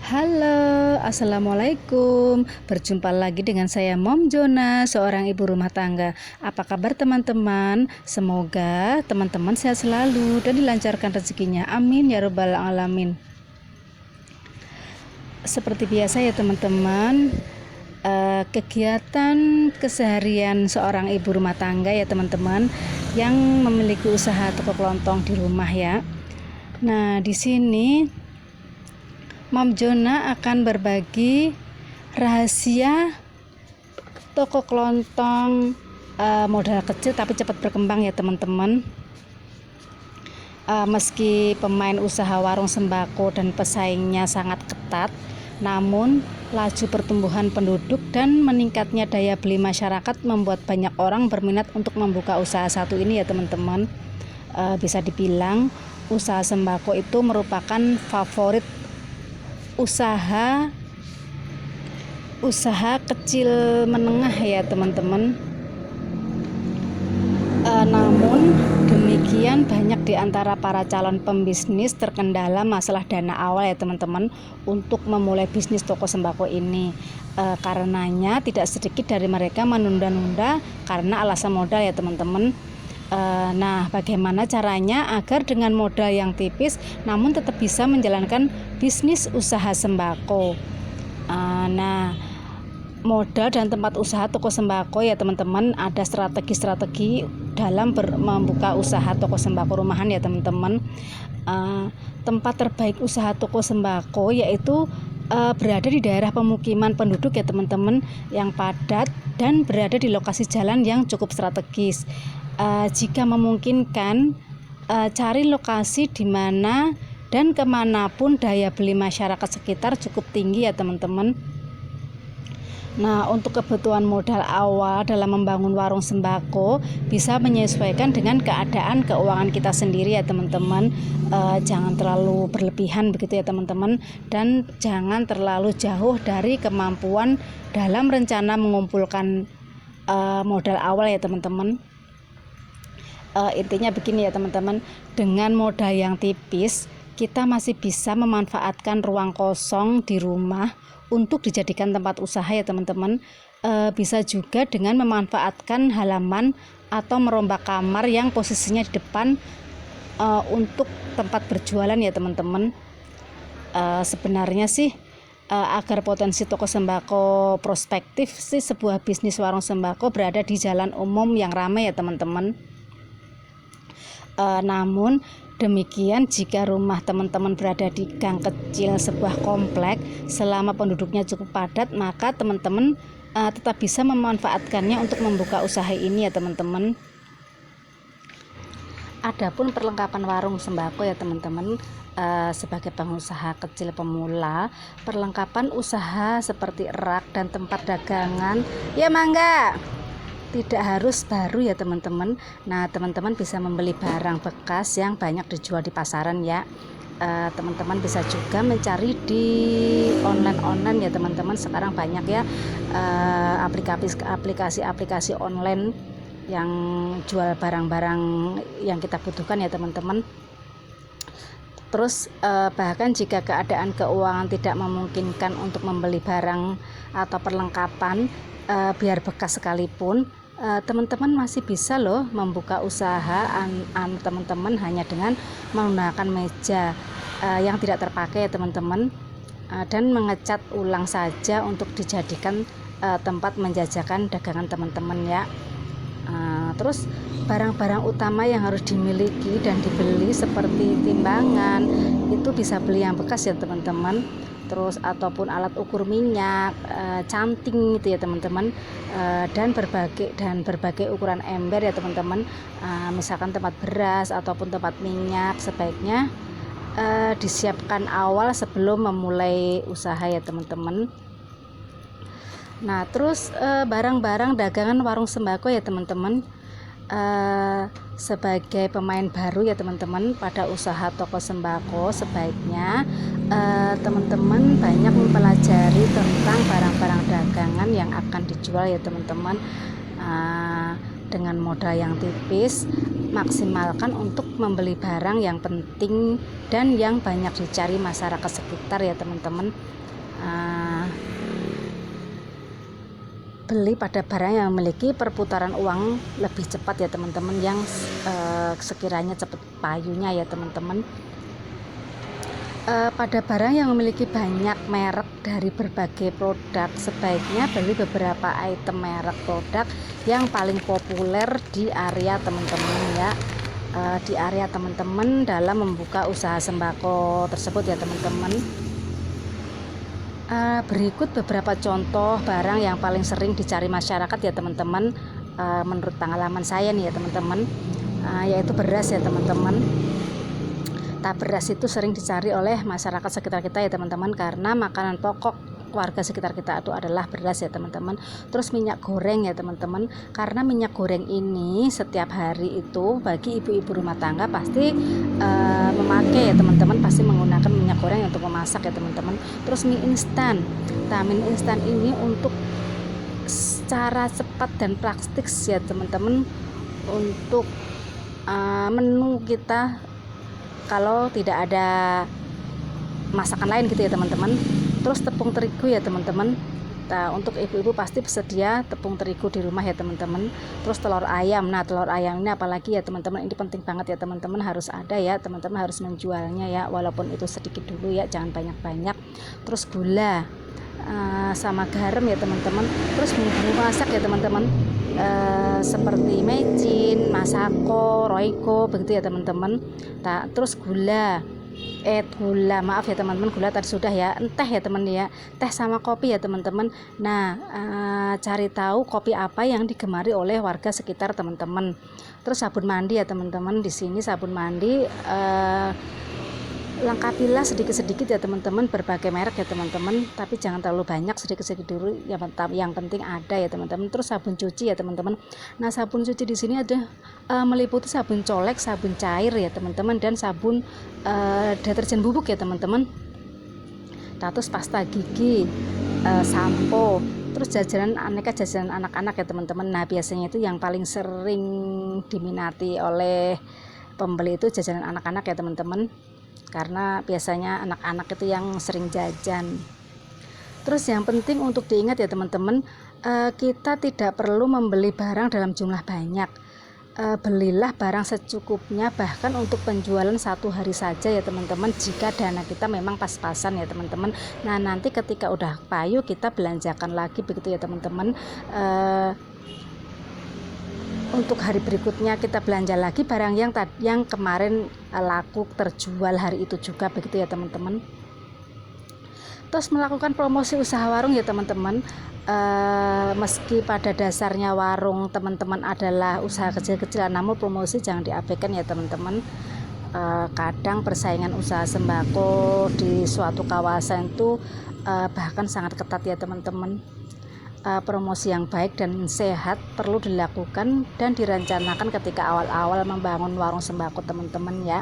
Halo, assalamualaikum. Berjumpa lagi dengan saya Mom Jona, seorang ibu rumah tangga. Apa kabar teman-teman? Semoga teman-teman sehat selalu dan dilancarkan rezekinya. Amin ya robbal alamin. Seperti biasa ya teman-teman, kegiatan keseharian seorang ibu rumah tangga ya teman-teman yang memiliki usaha toko kelontong di rumah ya. Nah, di sini Mom Jona akan berbagi rahasia toko kelontong modal kecil tapi cepat berkembang ya teman-teman. Meski pemain usaha warung sembako dan pesaingnya sangat ketat, namun laju pertumbuhan penduduk dan meningkatnya daya beli masyarakat membuat banyak orang berminat untuk membuka usaha satu ini ya teman-teman. Bisa dibilang usaha sembako itu merupakan favorit usaha kecil menengah ya teman-teman. Namun demikian banyak di antara para calon pembisnis terkendala masalah dana awal ya teman-teman untuk memulai bisnis toko sembako ini. Karenanya tidak sedikit dari mereka menunda-nunda karena alasan modal ya teman-teman. Nah, bagaimana caranya agar dengan modal yang tipis namun tetap bisa menjalankan bisnis usaha sembako? Nah, modal dan tempat usaha toko sembako ya teman-teman, ada strategi-strategi dalam membuka usaha toko sembako rumahan ya teman-teman. Tempat terbaik usaha toko sembako yaitu berada di daerah pemukiman penduduk ya teman-teman, yang padat dan berada di lokasi jalan yang cukup strategis. Jika memungkinkan, cari lokasi di mana dan kemanapun daya beli masyarakat sekitar cukup tinggi ya teman-teman. Nah, untuk kebutuhan modal awal dalam membangun warung sembako bisa menyesuaikan dengan keadaan keuangan kita sendiri ya teman-teman. Jangan terlalu berlebihan begitu ya teman-teman, dan jangan terlalu jauh dari kemampuan dalam rencana mengumpulkan modal awal ya teman-teman. Intinya begini ya teman-teman, dengan modal yang tipis kita masih bisa memanfaatkan ruang kosong di rumah untuk dijadikan tempat usaha ya teman-teman. Bisa juga dengan memanfaatkan halaman atau merombak kamar yang posisinya di depan untuk tempat berjualan ya teman-teman. Sebenarnya sih agar potensi toko sembako prospektif sih, sebuah bisnis warung sembako berada di jalan umum yang ramai ya teman-teman. Namun demikian, jika rumah teman-teman berada di gang kecil sebuah komplek, selama penduduknya cukup padat, maka teman-teman tetap bisa memanfaatkannya untuk membuka usaha ini ya teman-teman. Adapun perlengkapan warung sembako ya teman-teman, sebagai pengusaha kecil pemula, perlengkapan usaha seperti rak dan tempat dagangan ya mangga tidak harus baru ya teman-teman. Nah, teman-teman bisa membeli barang bekas yang banyak dijual di pasaran ya. Teman-teman bisa juga mencari di online ya teman-teman. Sekarang banyak ya aplikasi online yang jual barang-barang yang kita butuhkan ya teman-teman. Terus bahkan jika keadaan keuangan tidak memungkinkan untuk membeli barang atau perlengkapan biar bekas sekalipun, teman-teman masih bisa loh membuka usaha teman-teman hanya dengan menggunakan meja yang tidak terpakai ya teman-teman, dan mengecat ulang saja untuk dijadikan tempat menjajakan dagangan teman-teman ya. Terus barang-barang utama yang harus dimiliki dan dibeli seperti timbangan itu bisa beli yang bekas ya teman-teman. Terus ataupun alat ukur minyak, canting gitu ya teman-teman, dan berbagai ukuran ember ya teman-teman. Misalkan tempat beras ataupun tempat minyak sebaiknya disiapkan awal sebelum memulai usaha ya teman-teman. Nah, terus barang-barang dagangan warung sembako ya teman-teman, sebagai pemain baru ya teman-teman pada usaha toko sembako, sebaiknya teman-teman banyak mempelajari tentang barang-barang dagangan yang akan dijual ya teman-teman. Dengan modal yang tipis maksimalkan untuk membeli barang yang penting dan yang banyak dicari masyarakat sekitar ya teman-teman. Beli pada barang yang memiliki perputaran uang lebih cepat ya teman-teman, yang sekiranya cepat payunya ya teman-teman. Pada barang yang memiliki banyak merek dari berbagai produk, sebaiknya beli beberapa item merek produk yang paling populer di area teman-teman ya, di area teman-teman dalam membuka usaha sembako tersebut ya teman-teman. Berikut beberapa contoh barang yang paling sering dicari masyarakat ya teman-teman, menurut pengalaman saya nih ya teman-teman, yaitu beras ya teman-teman. Beras itu sering dicari oleh masyarakat sekitar kita ya teman-teman, karena makanan pokok warga sekitar kita itu adalah beras ya teman-teman. Terus minyak goreng ya teman-teman, karena minyak goreng ini setiap hari itu bagi ibu-ibu rumah tangga pasti memakai ya teman-teman, pasti menggunakan minyak goreng untuk memasak ya teman-teman. Terus mie instan, mie instan ini untuk secara cepat dan praktis ya teman-teman, untuk menu kita kalau tidak ada masakan lain gitu ya teman-teman. Terus tepung terigu ya teman-teman, untuk ibu-ibu pasti bersedia tepung terigu di rumah ya teman-teman. Terus telur ayam, telur ayam ini apalagi ya teman-teman, ini penting banget ya teman-teman, harus ada ya teman-teman, harus menjualnya ya, walaupun itu sedikit dulu ya, jangan banyak-banyak. Terus gula sama garam ya teman-teman. Terus bumbu masak ya teman-teman, seperti mecin, masako, royco begitu ya teman-teman. Terus gula maaf ya teman-teman, gula tadi sudah ya. Teh ya teman ya, teh sama kopi ya teman-teman. Cari tahu kopi apa yang digemari oleh warga sekitar teman-teman. Terus sabun mandi ya teman-teman, di sini sabun mandi lengkapilah sedikit-sedikit ya teman-teman, berbagai merek ya teman-teman, tapi jangan terlalu banyak, sedikit-sedikit dulu yang penting ada ya teman-teman. Terus sabun cuci ya teman-teman. Sabun cuci di sini ada meliputi sabun colek, sabun cair ya teman-teman, dan sabun deterjen bubuk ya teman-teman. Terus pasta gigi, sampo, terus aneka jajanan anak-anak ya teman-teman. Biasanya itu yang paling sering diminati oleh pembeli itu jajanan anak-anak ya teman-teman, karena biasanya anak-anak itu yang sering jajan. Terus yang penting untuk diingat ya teman-teman, kita tidak perlu membeli barang dalam jumlah banyak. Belilah barang secukupnya, bahkan untuk penjualan satu hari saja ya teman-teman, jika dana kita memang pas-pasan ya teman-teman. Nanti ketika udah payu kita belanjakan lagi begitu ya teman-teman. Untuk hari berikutnya kita belanja lagi barang yang kemarin laku terjual hari itu juga begitu ya teman-teman. Terus melakukan promosi usaha warung ya teman-teman. Meski pada dasarnya warung teman-teman adalah usaha kecil-kecilan, namun promosi jangan diabaikan ya teman-teman. Kadang persaingan usaha sembako di suatu kawasan itu bahkan sangat ketat ya teman-teman. Promosi yang baik dan sehat perlu dilakukan dan direncanakan ketika awal-awal membangun warung sembako teman-teman ya.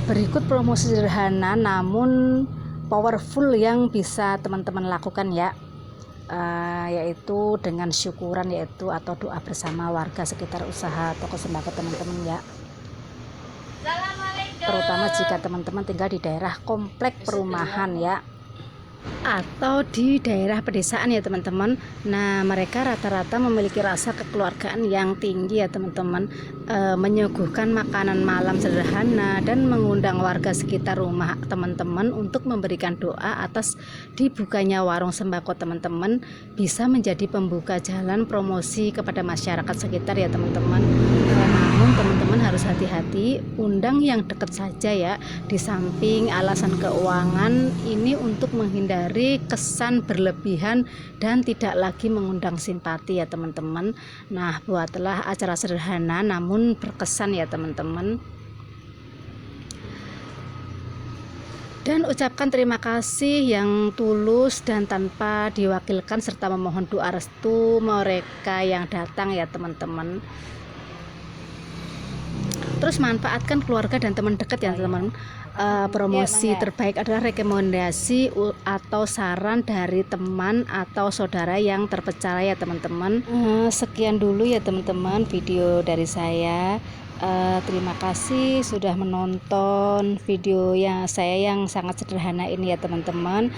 Berikut promosi sederhana namun powerful yang bisa teman-teman lakukan ya, yaitu dengan syukuran atau doa bersama warga sekitar usaha toko sembako teman-teman ya. Terutama jika teman-teman tinggal di daerah komplek perumahan ya, atau di daerah pedesaan ya teman-teman. Mereka rata-rata memiliki rasa kekeluargaan yang tinggi ya teman-teman, menyuguhkan makanan malam sederhana dan mengundang warga sekitar rumah teman-teman untuk memberikan doa atas dibukanya warung sembako teman-teman, bisa menjadi pembuka jalan promosi kepada masyarakat sekitar ya teman-teman. Namun teman-teman harus hati-hati, undang yang dekat saja ya. Di samping alasan keuangan ini untuk menghindari kesan berlebihan dan tidak lagi mengundang simpati ya teman-teman. Buatlah acara sederhana namun berkesan ya teman-teman. Dan ucapkan terima kasih yang tulus dan tanpa diwakilkan, serta memohon doa restu mereka yang datang ya teman-teman. Terus manfaatkan keluarga dan teman dekat ya teman-teman. Promosi terbaik adalah rekomendasi atau saran dari teman atau saudara yang terpercaya teman-teman. Sekian dulu ya teman-teman video dari saya. Terima kasih sudah menonton video yang sangat sederhana ini ya teman-teman.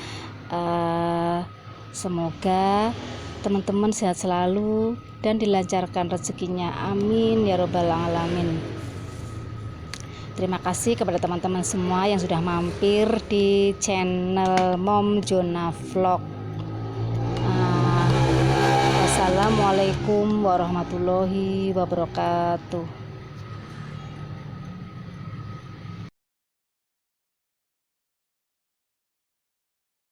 Semoga teman-teman sehat selalu dan dilancarkan rezekinya, amin ya robbal alamin. Terima kasih kepada teman-teman semua yang sudah mampir di channel Mom Jona Vlog. Wassalamualaikum warahmatullahi wabarakatuh.